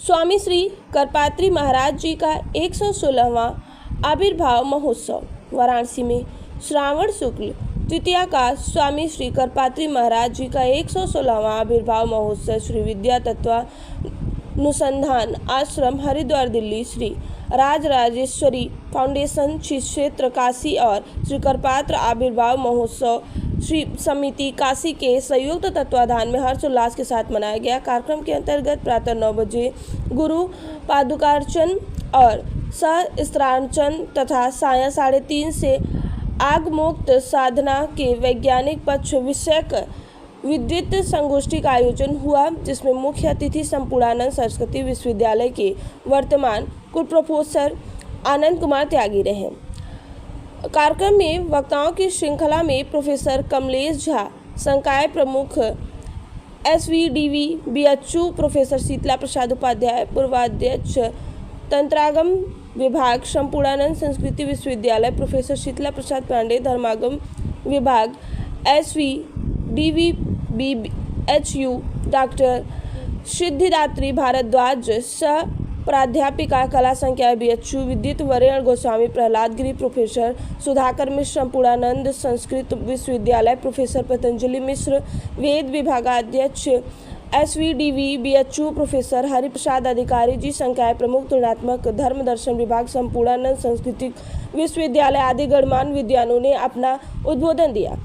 स्वामी श्री करपात्री महाराज जी का 116वां आविर्भाव महोत्सव। वाराणसी में श्रावण शुक्ल तृतीया का स्वामी श्री करपात्री महाराज जी का 116वां आविर्भाव महोत्सव श्री विद्या तत्वानुसंधान आश्रम हरिद्वार दिल्ली, श्री राज राजेश्वरी फाउंडेशन श्री क्षेत्र काशी और श्री करपात्र आविर्भाव महोत्सव श्री समिति काशी के संयुक्त तत्वाधान में हर्षोल्लास के साथ मनाया गया। कार्यक्रम के अंतर्गत प्रातः 9 बजे गुरु पादुकार्चन और सहस्त्रार्चन तथा सायं 3:30 से आगमोक्त साधना के वैज्ञानिक पक्ष विषयक विद्युत संगोष्ठी का आयोजन हुआ, जिसमें मुख्य अतिथि संपूर्णानंद सरस्वती विश्वविद्यालय के वर्तमान कुल प्रोफेसर आनंद कुमार त्यागी रहे। कार्यक्रम में वक्ताओं की श्रृंखला में प्रोफेसर कमलेश झा, संकाय प्रमुख SVDV BHU professor Sheetla Prasad Upadhyay, पूर्वाध्यक्ष तंत्रागम विभाग संपूर्णानंद संस्कृति विश्वविद्यालय प्रोफेसर शीतला प्रसाद पांडे, धर्मागम विभाग SVDV BHU doctor Siddhidatri Bhardwaj, सह प्राध्यापिका कला संख्या BHU Vidyut Varenya Goswami Prahlad Giri, professor Sudhakar Mishra Sampurnanand Sanskrit Vishwavidyalaya, professor Patanjali मिश्र वेद विभागाध्यक्ष SVDV BHU प्रोफेसर हरिप्रसाद अधिकारी जी, संकाय प्रमुख तुलनात्मक धर्म दर्शन विभाग संपूर्णानंद संस्कृति विश्वविद्यालय आदि गणमान्य विद्वानों ने अपना उद्बोधन दिया।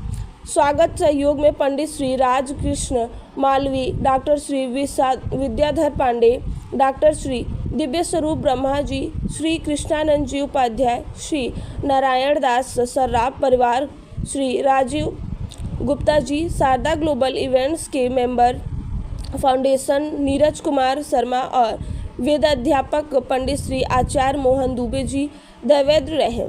स्वागत सहयोग में पंडित श्री राजकृष्ण मालवी, डॉक्टर श्री विद्याधर पांडे, डॉक्टर श्री दिव्य स्वरूप ब्रह्मा जी, श्री कृष्णानंद जी उपाध्याय, श्री नारायण दास सर्राफ परिवार, श्री राजीव गुप्ता जी, शारदा ग्लोबल इवेंट्स के मेंबर फाउंडेशन नीरज कुमार शर्मा और वेदाध्यापक पंडित श्री आचार्य मोहन दुबे जी दैवेद्र रहे।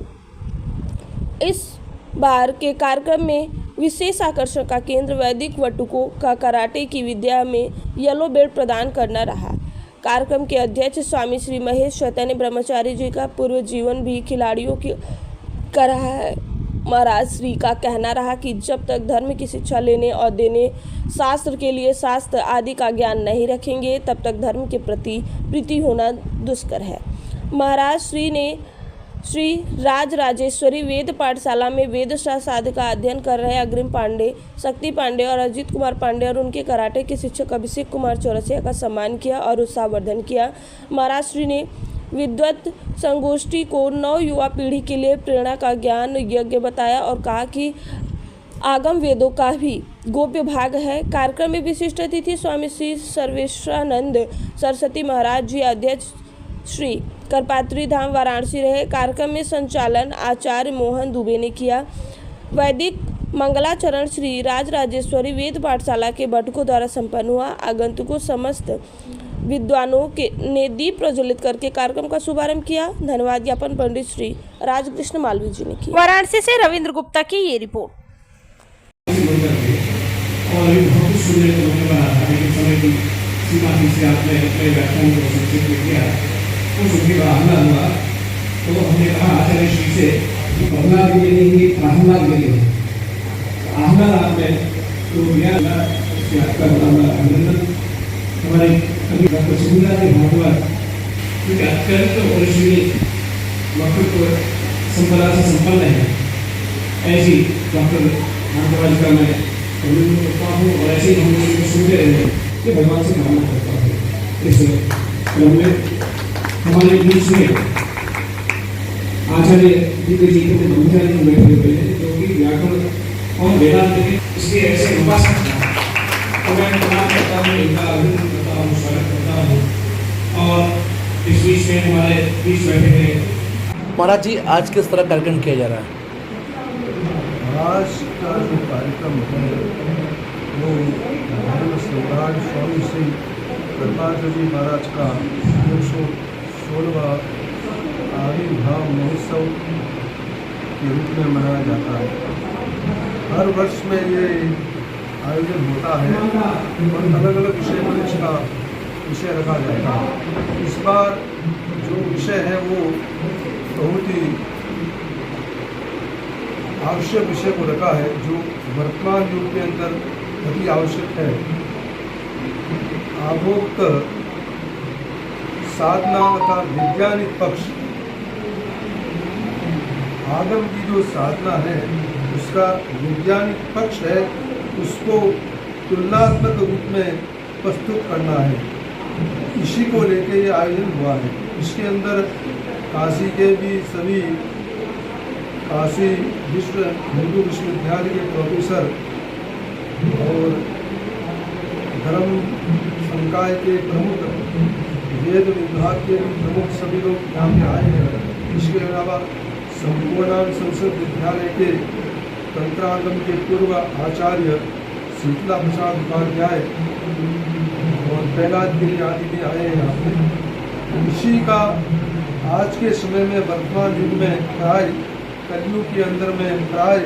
इस बार के कार्यक्रम में विशेष आकर्षण का केंद्र वैदिक वटुकों का कराटे की विद्या में येलो बेल्ट प्रदान करना रहा। कार्यक्रम के अध्यक्ष स्वामी श्री महेश चैतन्य ब्रह्मचारी जी का पूर्व जीवन भी खिलाड़ियों की कर रहा है। महाराज श्री का कहना रहा कि जब तक धर्म की शिक्षा लेने और देने, शास्त्र के लिए शास्त्र आदि का ज्ञान नहीं रखेंगे, तब तक धर्म के प्रति प्रीति होना दुष्कर है। महाराज श्री ने श्री राज राजेश्वरी वेद पाठशाला में वेद शास्त्र का अध्ययन कर रहे अग्रिम पांडे, शक्ति पांडे और अजीत कुमार पांडे और उनके कराटे के शिक्षक अभिषेक कुमार चौरसिया का सम्मान किया और उत्साहवर्धन किया। महाराज श्री ने विद्वत संगोष्ठी को नव युवा पीढ़ी के लिए प्रेरणा का ज्ञान यज्ञ बताया और कहा कि आगम वेदों का भी गोप्य भाग है। कार्यक्रम में विशिष्ट अतिथि स्वामी श्री सर्वेश्वरानंद सरस्वती महाराज जी, अध्यक्ष श्री करपात्री धाम वाराणसी रहे। कार्यक्रम में संचालन आचार्य मोहन दुबे ने किया। वैदिक मंगलाचरण श्री राज राजेश्वरी वेद पाठशाला के बटुकों द्वारा संपन्न हुआ। आगंतुकों समस्त विद्वानों के ने दीप प्रज्वलित करके कार्यक्रम का शुभारंभ किया। धन्यवाद ज्ञापन पंडित श्री राजकृष्ण मालवी जी ने किया। वाराणसी से रविंद्र गुप्ता की ये रिपोर्ट। तो हमने कहा आचार्य श्री से प्रहलाद गिरी आहलाद में तो अभिनंदन हमारे डॉक्टर सुंदर भागवत क्योंकि अत्यंत ओरिजिनल वक्तृत्व संपदा से संपन्न है, ऐसी डॉक्टर भागवत का मैं अभिनंदन करता हूँ और ऐसे ही हम लोग सुनते रहे कि भगवान से कामना करता हूँ। इस क्रम में हमारे बीच में आचार्य दिव्य जी के ब्रह्मचारी बैठे हुए हैं, जो कि व्याकरण और वेदांत के इसके ऐसे उपासक हैं। तो मैं प्रणाम करता हूँ, इनका अभिनंदन करता हूँ, स्वागत करता हूँ। और इस बीच में हमारे बीच बैठे हैं महाराज जी, आज किस तरह कार्यक्रम किया जा रहा है? आज का जो कार्यक्रम है वो धर्म सम्राट स्वामी श्री करपात्री जी महाराज का 116वां आविर्भाव महोत्सव के रूप में मनाया जाता है। हर वर्ष में ये आयोजन होता है और अलग अलग विषय पर इसका विषय रखा जाता है। इस बार जो विषय है वो बहुत ही आवश्यक विषय को रखा है, जो वर्तमान युग के अंदर अति आवश्यक है। आभोक्त साधना का वैज्ञानिक पक्ष, आगम की जो साधना है उसका वैज्ञानिक पक्ष है, उसको तुलनात्मक रूप में प्रस्तुत करना है। इसी को लेके ये आयोजन हुआ है। इसके अंदर काशी के भी सभी काशी हिंदू विश्वविद्यालय के प्रोफेसर और धर्म संकाय के प्रमुख, वेद विभाग के भी प्रमुख सभी लोग यहाँ पे आए हैं। इसके अलावा संपूर्णानंद संस्कृत विद्यालय के तंत्रागम के पूर्व आचार्य शीतला प्रसाद उपाध्याय और प्रहलाद गिरी आदि भी आए हैं यहाँ पे। इसी का आज के समय में वर्तमान युग में प्राय कलयुग के अंदर में प्राय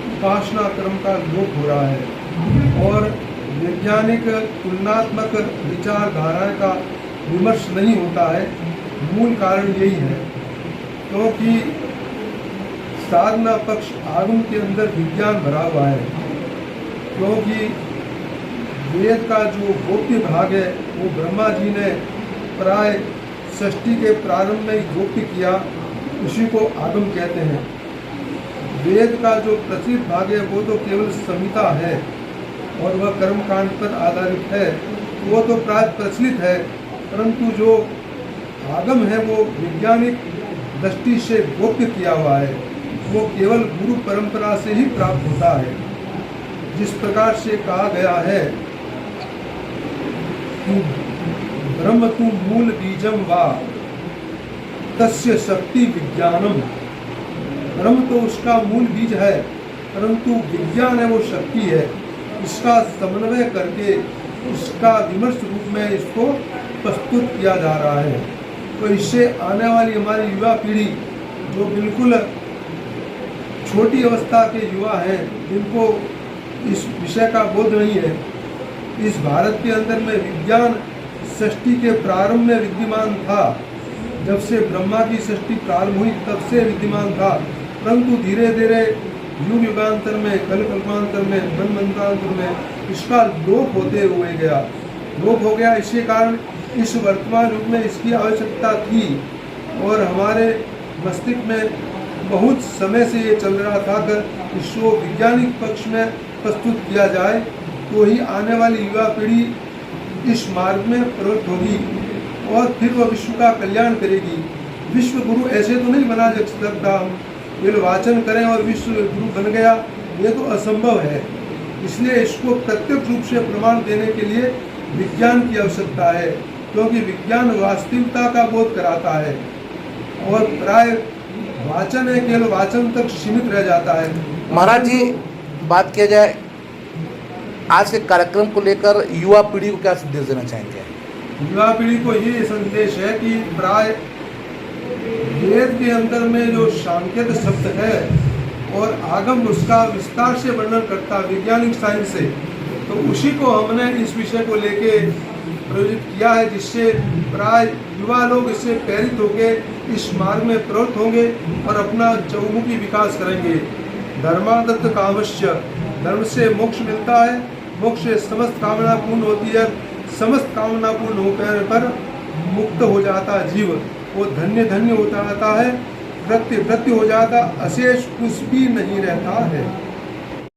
उपासना क्रम का लोप हो रहा है और वैज्ञानिक तुलनात्मक विचारधारा का विमर्श नहीं होता है। मूल कारण यही है क्योंकि साधना पक्ष आगम के अंदर विज्ञान भरा हुआ है, क्योंकि वेद का जो गोप्य भाग है वो ब्रह्मा जी ने प्राय सृष्टि के प्रारंभ में ही गोप्य किया, उसी को आगम कहते हैं। वेद का जो प्रचलित भाग है वो तो केवल संहिता है और वह कर्मकांड पर आधारित है, वो तो प्राय प्रचलित है, परंतु जो आगम है वो वैज्ञानिक दृष्टि से गोप्य किया हुआ है, वो केवल गुरु परंपरा से ही प्राप्त होता है। जिस प्रकार से कहा गया है कि ब्रह्म तु मूल बीजम वा तस्य शक्ति विज्ञानम, ब्रह्म तो उसका मूल बीज है परंतु विज्ञान है वो शक्ति है। इसका समन्वय करके इसका विमर्श रूप में इसको प्रस्तुत किया जा रहा है। तो इससे आने वाली हमारी युवा पीढ़ी जो बिल्कुल छोटी अवस्था के युवा हैं, जिनको इस विषय का बोध नहीं है, इस भारत के अंदर में विज्ञान सृष्टि के प्रारंभ में विद्यमान था। जब से ब्रह्मा की सृष्टि प्रारंभ हुई तब से विद्यमान था, परंतु धीरे धीरे युग युगांतर में, कल कल्पांतर में, मनमंत्रांतर में इसका लोप होते हुए गया, लोप हो गया। इसी कारण इस वर्तमान युग में इसकी आवश्यकता थी और हमारे मस्तिष्क में बहुत समय से ये चल रहा था कि इसको वैज्ञानिक पक्ष में प्रस्तुत किया जाए, तो ही आने वाली युवा पीढ़ी इस मार्ग में प्रवृत्त होगी और फिर वह विश्व का कल्याण करेगी। विश्व गुरु ऐसे तो नहीं बना जा सकता, हम केवल वाचन करें और विश्व गुरु बन गया, ये तो असंभव है। इसलिए इसको प्रत्यक्ष रूप से प्रमाण देने के लिए विज्ञान की आवश्यकता है, क्योंकि विज्ञान वास्तविकता का बोध कराता है और प्राय वाचन है केवल वाचन तक सीमित रह जाता है। महाराज जी, बात किया जाए आज के कार्यक्रम को लेकर युवा पीढ़ी को क्या संदेश देना चाहेंगे? युवा पीढ़ी को ये संदेश है कि प्राय वेद के अंदर में जो सांकेत शब्द है और आगम उसका विस्तार से वर्णन करता वैज्ञानिक साइंस से, तो उसी को हमने इस विषय को लेके प्रयोजित किया है, जिससे प्राय युवा लोग इससे प्रेरित होकर इस मार्ग में प्रवृत्त होंगे और अपना चौमुखी विकास करेंगे। धर्मादत्त कामस्य, धर्म से मोक्ष मिलता है, मोक्ष से समस्त कामना पूर्ण होती है, समस्त कामना पूर्ण होकर पर मुक्त हो जाता जीव, वो धन्य धन्य होता रहता है, वृत्ति वृत्ति हो जाता, अशेष कुछ भी नहीं रहता है।